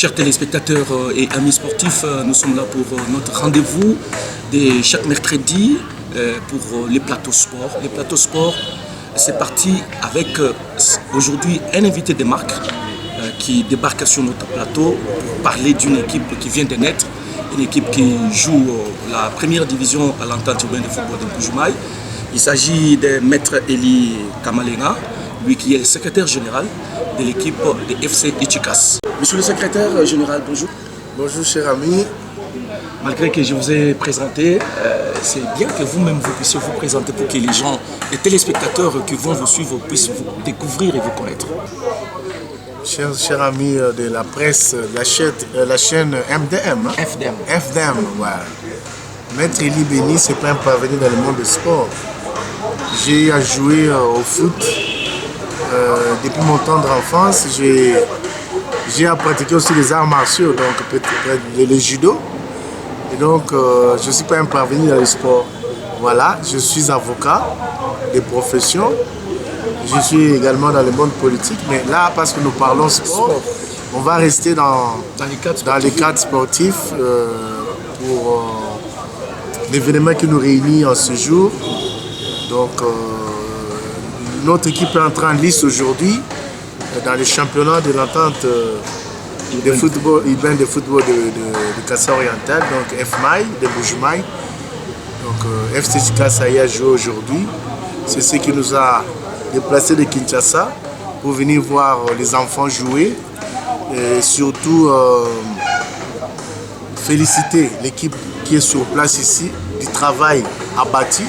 Chers téléspectateurs et amis sportifs, nous sommes là pour notre rendez-vous de chaque mercredi pour les plateaux sport. Les plateaux sport, c'est parti avec aujourd'hui un invité de marque qui débarque sur notre plateau pour parler d'une équipe qui vient de naître, une équipe qui joue la première division à l'entente urbaine de football de Bujumaï. Il s'agit de Maître Eli Kamalenga, lui qui est le secrétaire général de l'équipe de FC Ichikas. Monsieur le secrétaire général, bonjour. Bonjour cher ami. Malgré que je vous ai présenté, c'est bien que vous-même vous puissiez vous présenter pour que les gens, les téléspectateurs qui vont vous suivre puissent vous découvrir et vous connaître. Cher ami de la presse, la chaîne MDM. Hein? FDM, voilà. Maître Eli Béni, c'est pas un parvenu dans le monde du sport. J'ai à jouer au foot depuis mon tendre enfance. J'ai à pratiquer aussi les arts martiaux, donc peut-être le judo. Et donc, je ne suis pas un parvenu dans le sport. Voilà, je suis avocat de profession. Je suis également dans le monde politique. Mais là, parce que nous parlons sport, on va rester dans les cadres sportifs pour l'événement qui nous réunit en ce jour. Donc, notre équipe est entrée en lice aujourd'hui dans le championnat de l'entente de football urbain de football de Kassa Oriental, donc FMAI de Bujumaï. Donc FC Kassa y a joué aujourd'hui. C'est ce qui nous a déplacés de Kinshasa pour venir voir les enfants jouer et surtout féliciter l'équipe qui est sur place ici du travail abattu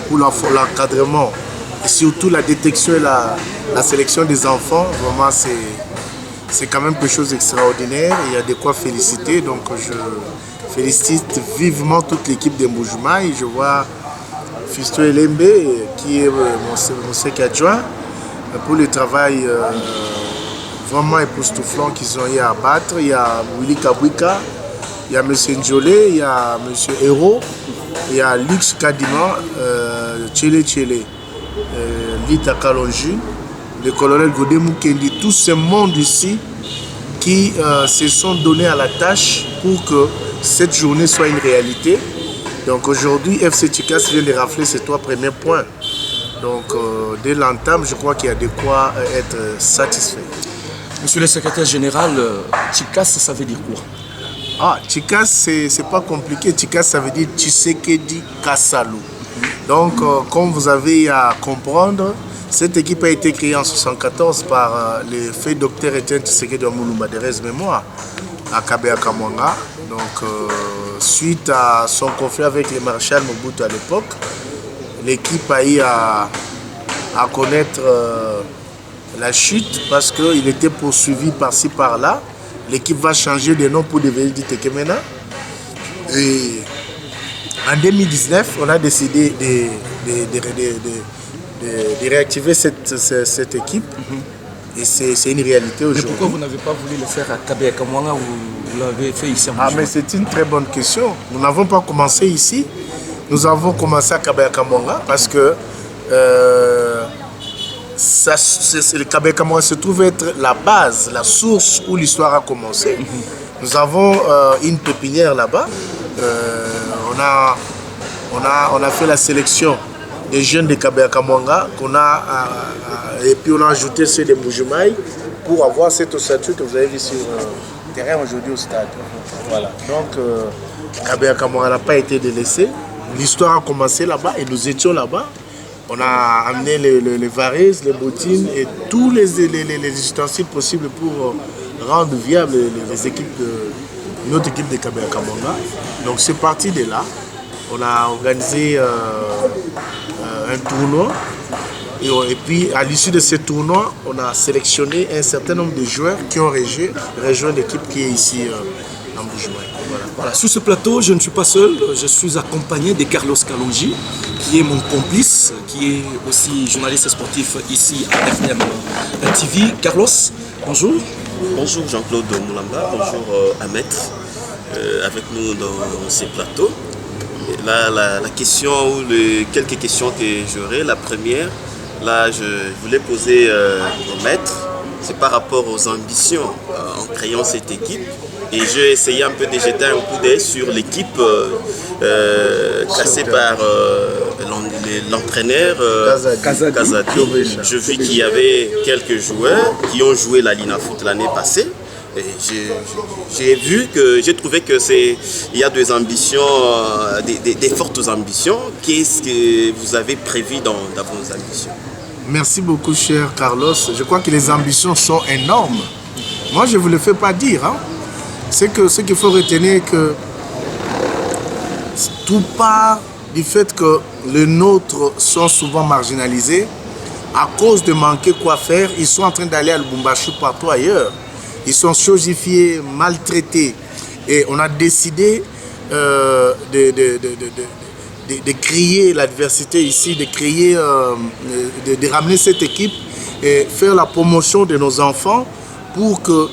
pour l'encadrement et surtout la détection et la sélection des enfants. Vraiment, c'est quand même quelque chose d'extraordinaire. Il y a de quoi féliciter. Donc, je félicite vivement toute l'équipe de Bujumaï. Je vois Fisto Elembe, qui est mon secrétaire adjoint, pour le travail vraiment époustouflant qu'ils ont eu à abattre. Il y a Willy Kabwika, il y a M. Njolé, il y a M. Hérault, il y a Lux Kadima, Tchele Tchele. Lita Kalonji, le colonel Godé Mukendi, tout ce monde ici qui se sont donnés à la tâche pour que cette journée soit une réalité. Donc aujourd'hui, FC Ichikas vient de rafler ses 3 premiers points. Donc dès l'entame, je crois qu'il y a de quoi être satisfait. Monsieur le secrétaire général, Ichikas, ça veut dire quoi? Ah, Ichikas, c'est pas compliqué. Ichikas, ça veut dire Tshisekedi Kassalu. Donc, comme vous avez à comprendre, cette équipe a été créée en 1974 par le fait docteur Etienne Tshisekedi Mulumba de Rez Mémoire à Kabea Kamwanga. Donc, suite à son conflit avec le maréchal Mobutu à l'époque, l'équipe a eu à connaître la chute parce qu'il était poursuivi par-ci par-là. L'équipe va changer de nom pour devenir du Tekemena. Et en 2019, on a décidé de réactiver cette équipe. Et c'est une réalité aujourd'hui. Mais pourquoi vous n'avez pas voulu le faire à Kabea Kamwanga ou vous l'avez fait ici en Bujumaï? Mais c'est une très bonne question. Nous n'avons pas commencé ici. Nous avons commencé à Kabea Kamwanga parce que le Kabea Kamwanga se trouve être la base, la source où l'histoire a commencé. Nous avons une pépinière là-bas. On a fait la sélection des jeunes de Kabea Kamwanga et puis on a ajouté ceux de Bujumaï pour avoir cette ossature que vous avez vu sur le terrain aujourd'hui au stade. Voilà. Donc Kabea Kamwanga n'a pas été délaissé. L'histoire a commencé là-bas et nous étions là-bas. On a amené les varaises, les bottines et tous les ustensiles possibles pour rendre viable notre équipe de Kabea Kamwanga. Donc c'est parti de là. On a organisé un tournoi et puis à l'issue de ce tournoi, on a sélectionné un certain nombre de joueurs qui ont rejoint l'équipe qui est ici en Bujumaï. Voilà. Sur ce plateau, je ne suis pas seul, je suis accompagné de Carlos Kalonji, qui est mon complice, qui est aussi journaliste sportif ici à FDM TV. Carlos, bonjour. Bonjour Jean-Claude Moulamba, bonjour Ahmed, avec nous dans ces plateaux. Là, la question ou quelques questions que j'aurais. La première, là, je voulais poser au maître c'est par rapport aux ambitions en créant cette équipe. Et j'ai essayé un peu de jeter un coup d'œil sur l'équipe tracée par l'entraîneur Kazadi. Je vis qu'il y avait quelques joueurs qui ont joué la Linafoot l'année passée. J'ai trouvé que il y a des ambitions, des fortes ambitions. Qu'est-ce que vous avez prévu dans vos ambitions? Merci beaucoup, cher Carlos. Je crois que les ambitions sont énormes. Moi, je ne vous le fais pas dire. Hein. C'est que ce qu'il faut retenir, que tout part du fait que les nôtres sont souvent marginalisés. À cause de manquer quoi faire, ils sont en train d'aller à Lubumbashi partout ailleurs. Ils sont chosifiés, maltraités. Et on a décidé de créer l'adversité ici, de ramener cette équipe et faire la promotion de nos enfants pour que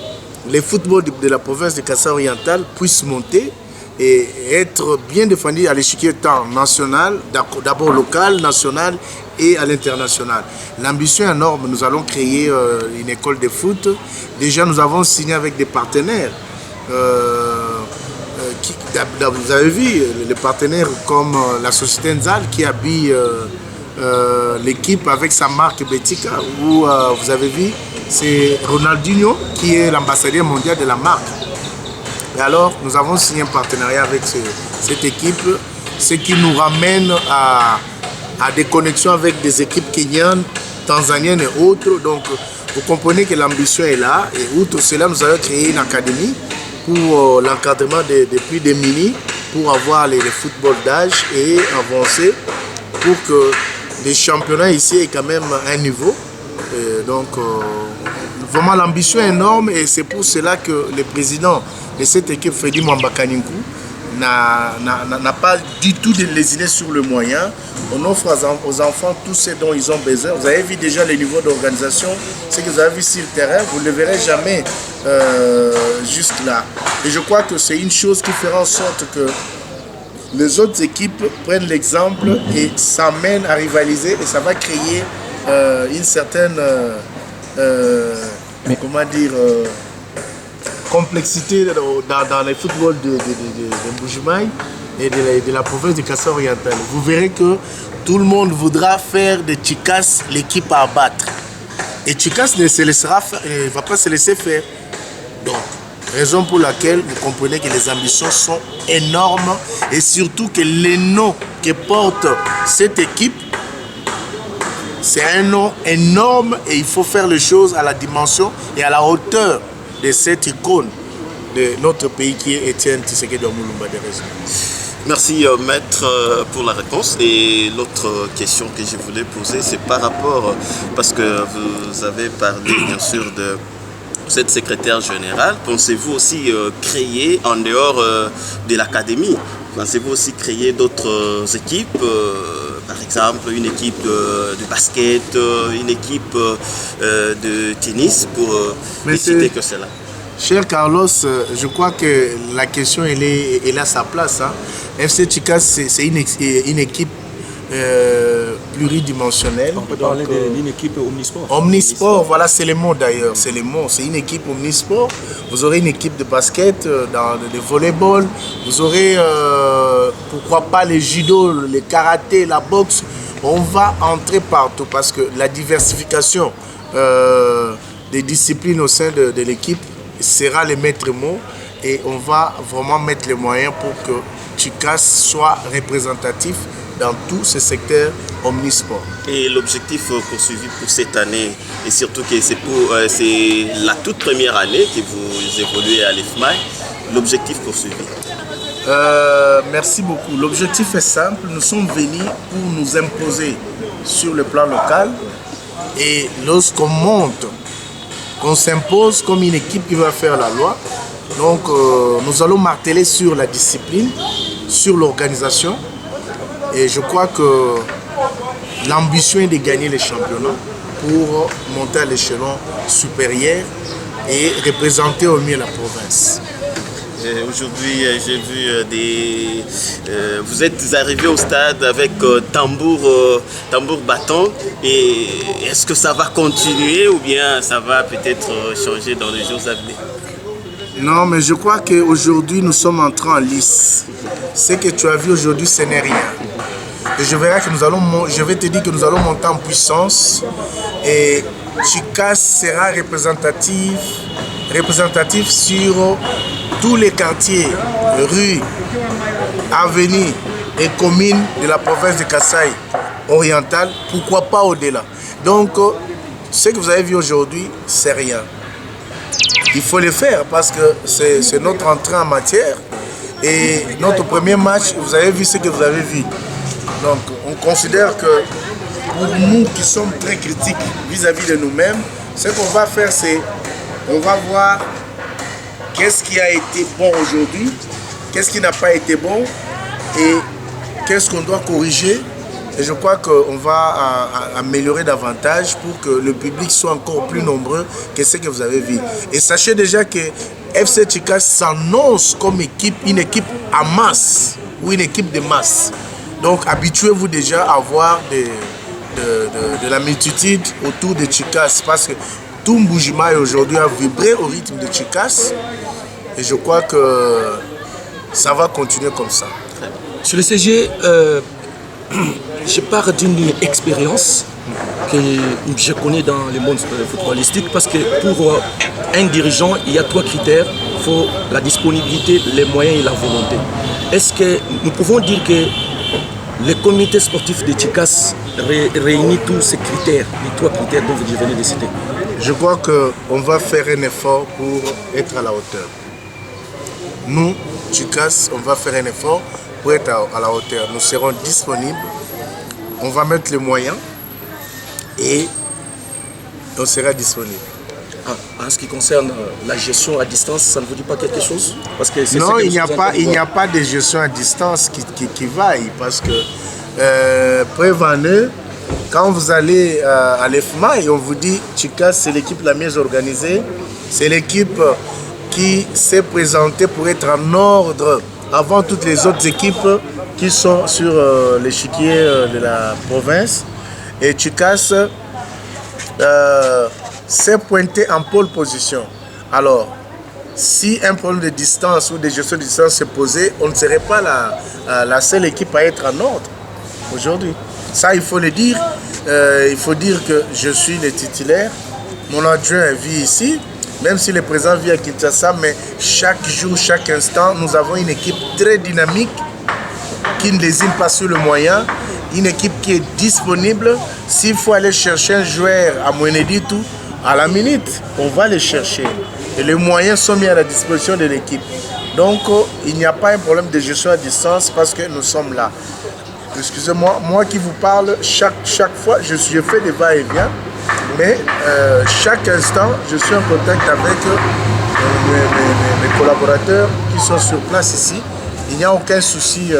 les footballs de la province de Kasaï oriental puissent monter et être bien défendus à l'échiquier tant national, d'abord local, national et à l'international. L'ambition est énorme. Nous allons créer une école de foot. Déjà, nous avons signé avec des partenaires. Vous avez vu, les partenaires comme la société Nzal qui habille l'équipe avec sa marque Betika, où vous avez vu, c'est Ronaldinho qui est l'ambassadeur mondial de la marque. Et alors, nous avons signé un partenariat avec cette équipe, ce qui nous ramène à des connexions avec des équipes kenyanes, tanzaniennes et autres. Donc, vous comprenez que l'ambition est là. Et outre cela, nous allons créer une académie pour l'encadrement des plus des mini, pour avoir les footballs d'âge et avancer pour que les championnats ici aient quand même un niveau. Et donc, vraiment l'ambition est énorme et c'est pour cela que le président de cette équipe, Freddy Mwamba-Kaninku, n'a pas du tout lésiné sur le moyen. On offre aux enfants tout ce dont ils ont besoin. Vous avez vu déjà les niveaux d'organisation, ce que vous avez vu sur le terrain, vous ne le verrez jamais juste là. Et je crois que c'est une chose qui fera en sorte que les autres équipes prennent l'exemple et s'amènent à rivaliser et ça va créer une certaine comment dire, complexité dans les footballs de Mbujimaï et de la province de Kasaï oriental. Vous verrez que tout le monde voudra faire de Chikas l'équipe à abattre. Et Chikas ne va pas se laisser faire. Donc, raison pour laquelle vous comprenez que les ambitions sont énormes et surtout que les noms que porte cette équipe, c'est un nom énorme et il faut faire les choses à la dimension et à la hauteur de cette icône de notre pays qui est Étienne Tshisekedi Mulumba de Raison. Merci maître pour la réponse. Et l'autre question que je voulais poser, c'est par rapport, parce que vous avez parlé bien sûr de cette secrétaire générale, pensez-vous aussi créer en dehors de l'académie, pensez-vous aussi créer d'autres équipes, par exemple une équipe de basket, une équipe de tennis, pour ne citer que cela? Cher Carlos, je crois que la question elle a sa place. Hein. FC Chikas, c'est une équipe pluridimensionnelle. On peut parler d'une équipe omnisport. Omnisport, voilà, c'est le mot d'ailleurs. C'est le mot. C'est une équipe omnisport. Vous aurez une équipe de basket, de volleyball. Vous aurez, pourquoi pas, les judo, le karaté, la boxe. On va entrer partout parce que la diversification des disciplines au sein de l'équipe sera le maître mot et on va vraiment mettre les moyens pour que Chikas soit représentatif dans tous ces secteurs omnisport. Et l'objectif poursuivi pour cette année, et surtout que c'est la toute première année que vous évoluez à l'IFMAI, l'objectif poursuivi? Merci beaucoup. L'objectif est simple, nous sommes venus pour nous imposer sur le plan local et lorsqu'on monte, qu'on s'impose comme une équipe qui va faire la loi. Donc nous allons marteler sur la discipline, sur l'organisation et je crois que l'ambition est de gagner les championnats pour monter à l'échelon supérieur et représenter au mieux la province. Aujourd'hui, j'ai vu vous êtes arrivé au stade avec tambour bâton. Et est-ce que ça va continuer ou bien ça va peut-être changer dans les jours à venir? Non, mais je crois qu'aujourd'hui, nous sommes entrés en lice. Ce que tu as vu aujourd'hui, ce n'est rien. Et je vais te dire que nous allons monter en puissance. Et Chicas sera représentatif sur tous les quartiers, rues, avenues et communes de la province de Kasaï orientale, pourquoi pas au-delà. Donc, ce que vous avez vu aujourd'hui, c'est rien. Il faut le faire parce que c'est notre entrée en matière. Et notre premier match, vous avez vu ce que vous avez vu. Donc, on considère que pour nous qui sommes très critiques vis-à-vis de nous-mêmes, ce qu'on va faire, c'est on va voir qu'est-ce qui a été bon aujourd'hui, qu'est-ce qui n'a pas été bon et qu'est-ce qu'on doit corriger. Et je crois qu'on va améliorer davantage pour que le public soit encore plus nombreux que ce que vous avez vu. Et sachez déjà que FC Chicas s'annonce comme une équipe à masse ou une équipe de masse. Donc habituez-vous déjà à voir de la multitude autour de Chicas parce que tout Mbuji-Mayi aujourd'hui a vibré au rythme de Chicas et je crois que ça va continuer comme ça. Sur le CG, je pars d'une expérience que je connais dans le monde footballistique parce que pour un dirigeant, il y a 3 critères. Il faut la disponibilité, les moyens et la volonté. Est-ce que nous pouvons dire que le comité sportif de Chicas réunit tous ces critères, les 3 critères dont vous venez de citer? Je crois qu'on va faire un effort pour être à la hauteur. Nous, Chicas, on va faire un effort pour être à la hauteur. Nous serons disponibles, on va mettre les moyens et on sera disponible. En ce qui concerne la gestion à distance, ça ne vous dit pas quelque chose? Parce que non, il n'y a pas de gestion à distance qui vaille parce que prévenez, quand vous allez à l'EFMA et on vous dit Chicas c'est l'équipe la mieux organisée, c'est l'équipe qui s'est présentée pour être en ordre avant toutes les autres équipes qui sont sur l'échiquier de la province. Et Chicas s'est pointé en pole position. Alors, si un problème de distance ou de gestion de distance s'est posé, on ne serait pas la seule équipe à être en ordre aujourd'hui. Ça, il faut le dire. Il faut dire que je suis le titulaire. Mon adjoint vit ici, même si le président vit à Kinshasa, mais chaque jour, chaque instant, nous avons une équipe très dynamique qui ne désigne pas sur le moyen, une équipe qui est disponible. S'il faut aller chercher un joueur à Mweneditu, à la minute, on va le chercher. Et les moyens sont mis à la disposition de l'équipe. Donc, il n'y a pas un problème de gestion à distance parce que nous sommes là. Excusez-moi, moi qui vous parle, chaque fois, je fais des va-et-vient, mais chaque instant, je suis en contact avec mes collaborateurs qui sont sur place ici. Il n'y a aucun souci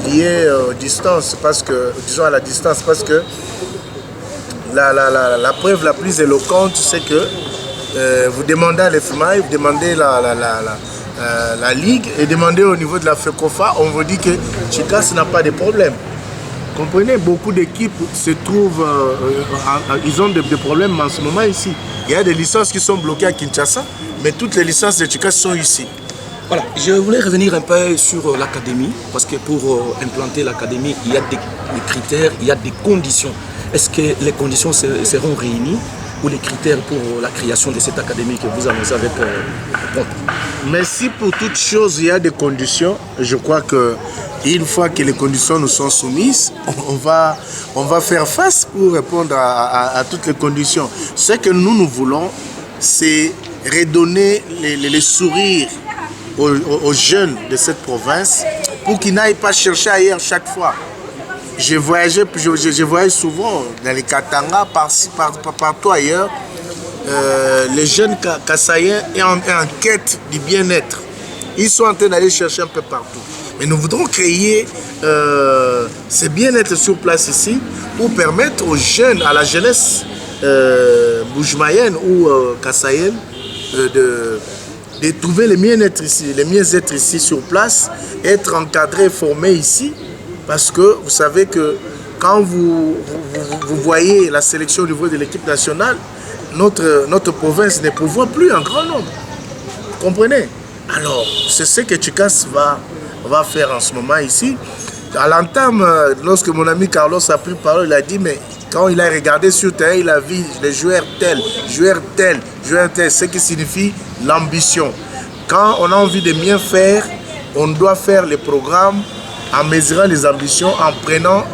lié aux distances, parce que, disons à la distance, parce que la preuve la plus éloquente, c'est que vous demandez à l'EFMA, vous demandez la Ligue et demandez au niveau de la FECOFA, on vous dit que Chicas n'a pas de problème. Comprenez, beaucoup d'équipes se trouvent, ils ont des problèmes en ce moment ici. Il y a des licences qui sont bloquées à Kinshasa, mais toutes les licences de Chicas sont ici. Voilà, je voulais revenir un peu sur l'académie, parce que pour implanter l'académie, il y a des critères, il y a des conditions. Est-ce que les conditions seront réunies ou les critères pour la création de cette académie que vous annoncez avec Pompe? Mais si pour toute chose il y a des conditions, je crois que une fois que les conditions nous sont soumises, on va faire face pour répondre à toutes les conditions. Ce que nous voulons, c'est redonner les sourires aux jeunes de cette province pour qu'ils n'aillent pas chercher ailleurs chaque fois. Je voyage souvent dans les Katanga, partout ailleurs. Les jeunes Kasaïens sont en quête du bien-être. Ils sont en train d'aller chercher un peu partout. Mais nous voudrons créer ce bien-être sur place ici pour permettre aux jeunes, à la jeunesse Mbuji-Mayienne ou Kasaïenne de trouver les mieux être ici sur place, être encadré, formé ici, parce que vous savez que quand vous voyez la sélection au niveau de l'équipe nationale, notre province ne pourvoit plus en grand nombre. Vous comprenez? Alors, c'est ce que Chicas va faire en ce moment ici. À l'entame, lorsque mon ami Carlos a pris parole, il a dit, mais quand il a regardé sur terrain, il a vu les joueurs tels, ce qui signifie l'ambition. Quand on a envie de bien faire, on doit faire les programmes en mesurant les ambitions, en prenant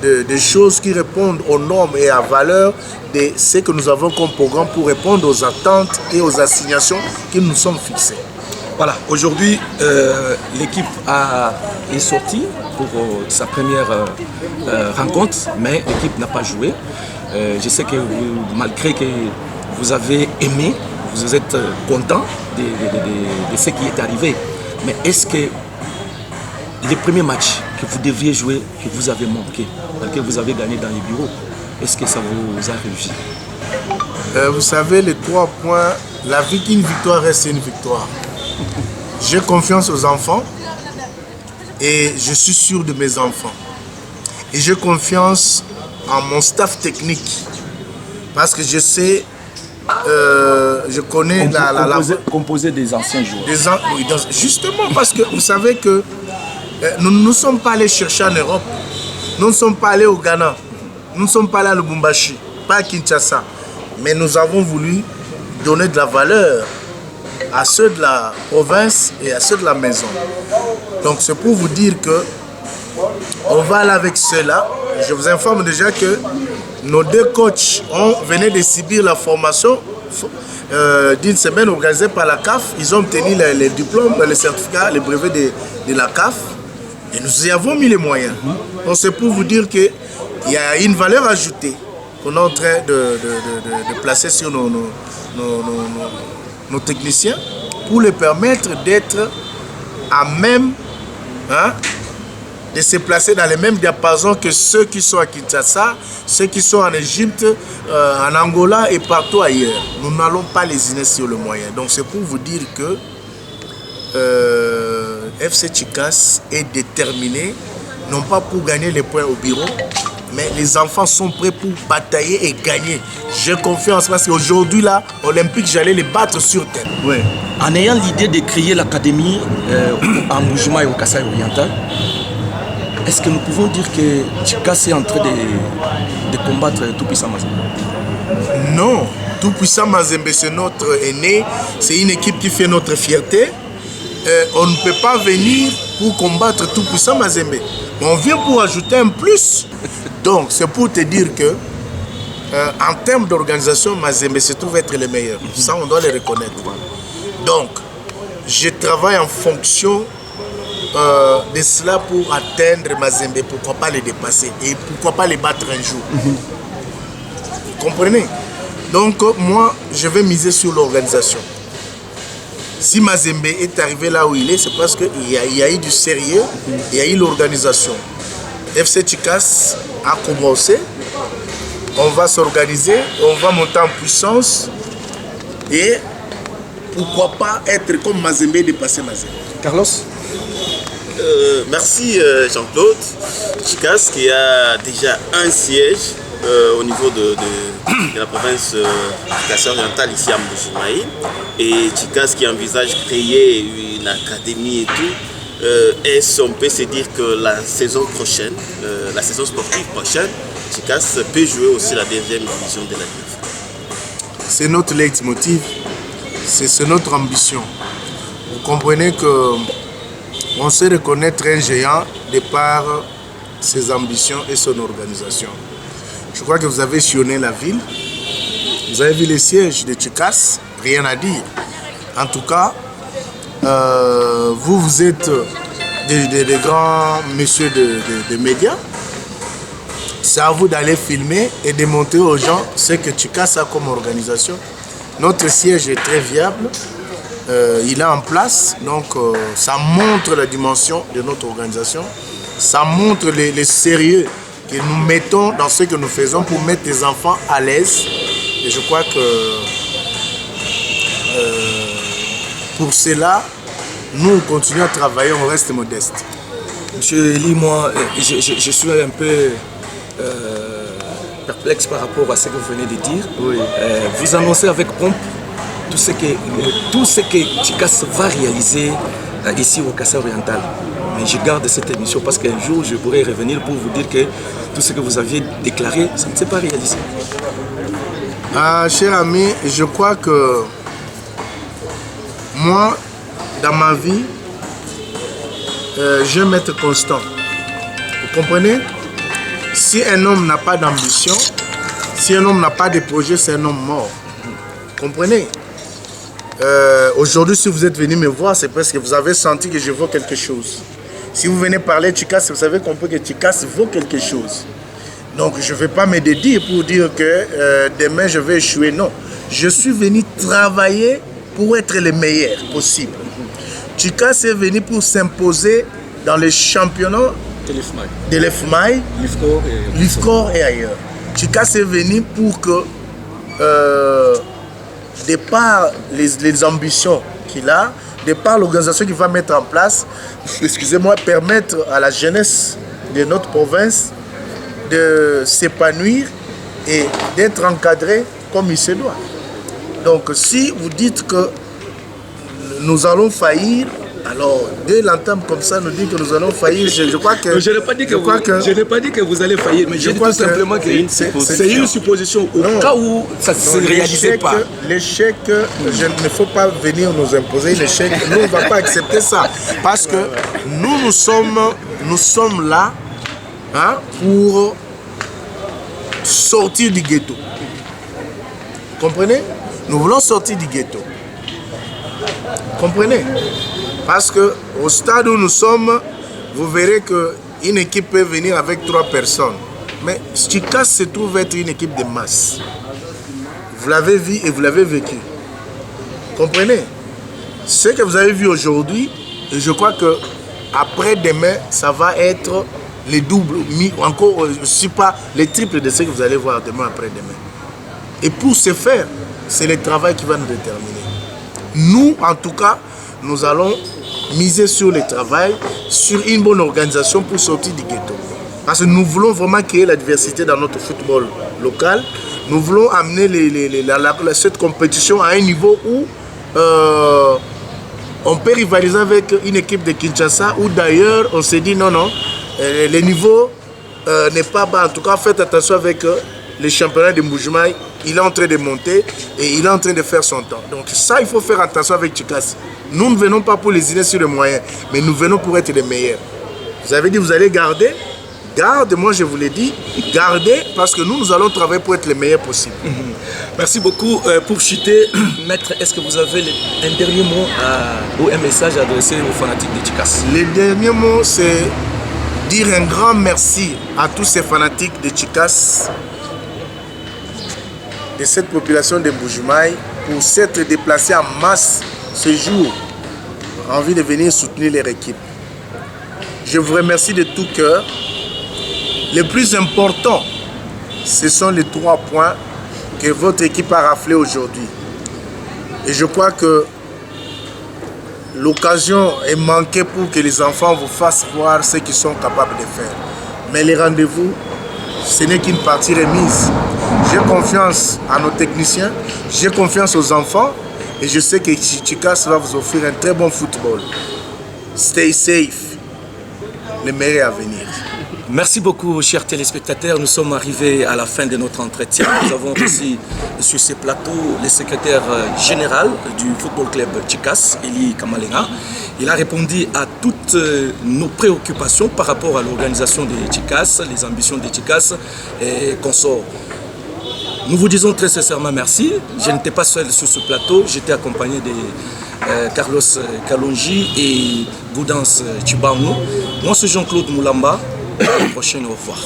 des choses qui répondent aux normes et à valeur de ce que nous avons comme programme pour répondre aux attentes et aux assignations qui nous sont fixées. Voilà, aujourd'hui, l'équipe est sortie pour sa première rencontre, mais l'équipe n'a pas joué. Je sais que malgré que vous avez aimé, vous êtes content de ce qui est arrivé. Mais est-ce que les premiers matchs que vous deviez jouer, que vous avez manqué, que vous avez gagné dans les bureaux, est-ce que ça vous a réussi? Vous savez, les 3 points, la vie qu'une victoire reste une victoire. J'ai confiance aux enfants et je suis sûr de mes enfants. Et j'ai confiance en mon staff technique parce que je sais, je connais composé des anciens joueurs. Oui, justement parce que vous savez que nous ne sommes pas allés chercher en Europe, nous ne sommes pas allés au Ghana, nous ne sommes pas allés à Lubumbashi, pas à Kinshasa, mais nous avons voulu donner de la valeur à ceux de la province et à ceux de la maison. Donc c'est pour vous dire que on va aller avec cela. Je vous informe déjà que nos 2 coachs venaient de subir la formation d'une semaine organisée par la CAF. Ils ont obtenu les diplômes, les certificats, les brevets de la CAF et nous y avons mis les moyens. Donc c'est pour vous dire qu'il y a une valeur ajoutée qu'on est en train de placer sur nos techniciens pour les permettre d'être à même de se placer dans les mêmes diapasons que ceux qui sont à Kinshasa, ceux qui sont en Égypte, en Angola et partout ailleurs. Nous n'allons pas lésiner sur le moyen. Donc c'est pour vous dire que FC Chicas est déterminé, non pas pour gagner les points au bureau, mais les enfants sont prêts pour batailler et gagner. J'ai confiance parce qu'aujourd'hui, là, Olympique, j'allais les battre sur terre. Ouais. En ayant l'idée de créer l'académie en Mbuji-Mayi et au Kasaï oriental, est-ce que nous pouvons dire que Chicas est en train de combattre Tout-Puissant Mazembe? Non, Tout-Puissant Mazembe, c'est notre aîné, c'est une équipe qui fait notre fierté. On ne peut pas venir pour combattre Tout-Puissant Mazembe. On vient pour ajouter un plus. Donc, c'est pour te dire que, en termes d'organisation, Mazembe se trouve être le meilleur. Ça, on doit le reconnaître. Donc, je travaille en fonction de cela pour atteindre Mazembe. Pourquoi pas les dépasser? Et pourquoi pas les battre un jour? Vous comprenez? Donc, moi, je vais miser sur l'organisation. Si Mazembe est arrivé là où il est, c'est parce qu'il y a eu du sérieux, il y a eu l'organisation. FC Chicas a commencé, on va s'organiser, on va monter en puissance et pourquoi pas être comme Mazembe et dépasser Mazembe. Carlos? Merci Jean-Claude. Chicas qui a déjà un siège au niveau de la province de Kasaï oriental ici à Mbuji-Mayi, et Chicas qui envisage créer une académie et tout. Est-ce qu'on peut se dire que la saison prochaine, la saison sportive prochaine, Chicas peut jouer aussi la 2e division de la Ligue? C'est notre leitmotiv, c'est notre ambition. Vous comprenez que on sait reconnaître un géant de par ses ambitions et son organisation. Je crois que vous avez sillonné la ville, vous avez vu les sièges de Chicas, rien à dire. En tout cas, vous êtes des grands messieurs de médias. C'est à vous d'aller filmer et de montrer aux gens ce que Chicas a comme organisation. Notre siège est très viable, il est en place, donc ça montre la dimension de notre organisation, ça montre le sérieux que nous mettons dans ce que nous faisons pour mettre les enfants à l'aise. Et je crois que pour cela, nous continuons à travailler, on reste modeste. Monsieur Eli, moi, je suis un peu perplexe par rapport à ce que vous venez de dire. Oui. Vous annoncez avec pompe tout ce que Tchikas va réaliser ici au Kassai Oriental. Mais je garde cette émission parce qu'un jour, je pourrai revenir pour vous dire que tout ce que vous aviez déclaré, ça ne s'est pas réalisé. Ah, cher ami, je crois que moi, dans ma vie, je vais m'être constant. Vous comprenez? Si un homme n'a pas d'ambition, si un homme n'a pas de projet, c'est un homme mort. Vous comprenez? Aujourd'hui, si vous êtes venu me voir, c'est parce que vous avez senti que je vaux quelque chose. Si vous venez parler de Tchikas, vous savez qu'on peut que Tchikas vaut quelque chose. Donc, je ne vais pas me dédier pour dire que demain, je vais échouer. Non. Je suis venu travailler pour être le meilleur possible. Tchikas est venu pour s'imposer dans les championnats de l'EFMAI, l'IFCOR et ailleurs. Tchikas est venu pour que, de par les ambitions qu'il a, de par l'organisation qu'il va mettre en place, excusez-moi, permettre à la jeunesse de notre province de s'épanouir et d'être encadré comme il se doit. Donc si vous dites que nous allons faillir, alors dès l'entame comme ça nous dit que nous allons faillir, je crois que... Je n'ai pas dit que vous allez faillir, mais je dis tout simplement que c'est une supposition au cas où ça ne se réalisait pas. L'échec, il ne faut pas venir nous imposer l'échec, nous on ne va pas accepter ça. Parce que nous sommes là pour sortir du ghetto. Vous comprenez? Nous voulons sortir du ghetto. Vous comprenez? Parce qu'au stade où nous sommes, vous verrez qu'une équipe peut venir avec 3 personnes. Mais Tchikas se trouve être une équipe de masse. Vous l'avez vu et vous l'avez vécu. Vous comprenez? Ce que vous avez vu aujourd'hui, je crois que après-demain, ça va être les doubles, encore, je ne sais pas, les triples de ce que vous allez voir demain, après-demain. Et pour ce faire, c'est le travail qui va nous déterminer. Nous, en tout cas, nous allons miser sur le travail, sur une bonne organisation pour sortir du ghetto. Parce que nous voulons vraiment créer la diversité dans notre football local. Nous voulons amener cette compétition à un niveau où on peut rivaliser avec une équipe de Kinshasa, où d'ailleurs on s'est dit non, le niveau n'est pas bas. En tout cas, faites attention avec les championnats de Mbuji-Mayi. Il est en train de monter et il est en train de faire son temps. Donc ça, il faut faire attention avec Tchikas. Nous ne venons pas pour les idées sur les moyens, mais nous venons pour être les meilleurs. Vous avez dit, vous allez garder. Garde, moi je vous l'ai dit, gardez, parce que nous allons travailler pour être les meilleurs possibles. Merci beaucoup. Pour chuter, Maître, est-ce que vous avez un dernier mot ou un message adressé aux fanatiques de Tchikas? Le dernier mot, c'est dire un grand merci à tous ces fanatiques de Tchikas, de cette population de Mbuji-Mayi, pour s'être déplacés en masse ce jour, en envie de venir soutenir leur équipe. Je vous remercie de tout cœur. Le plus important, ce sont les 3 points que votre équipe a raflés aujourd'hui. Et je crois que l'occasion est manquée pour que les enfants vous fassent voir ce qu'ils sont capables de faire. Mais les rendez-vous, ce n'est qu'une partie remise. J'ai confiance à nos techniciens, j'ai confiance aux enfants et je sais que Tchikas va vous offrir un très bon football. Stay safe, le meilleur à venir. Merci beaucoup, chers téléspectateurs. Nous sommes arrivés à la fin de notre entretien. Nous avons reçu sur ce plateau le secrétaire général du football club Tchikas, Eli Kamalenga. Il a répondu à toutes nos préoccupations par rapport à l'organisation de Tchikas, les ambitions de Tchikas et consorts. Nous vous disons très sincèrement merci. Je n'étais pas seul sur ce plateau, j'étais accompagné de Carlos Kalonji et Goudance Tchibango. Moi, c'est Jean-Claude Moulamba. À la prochaine, au revoir.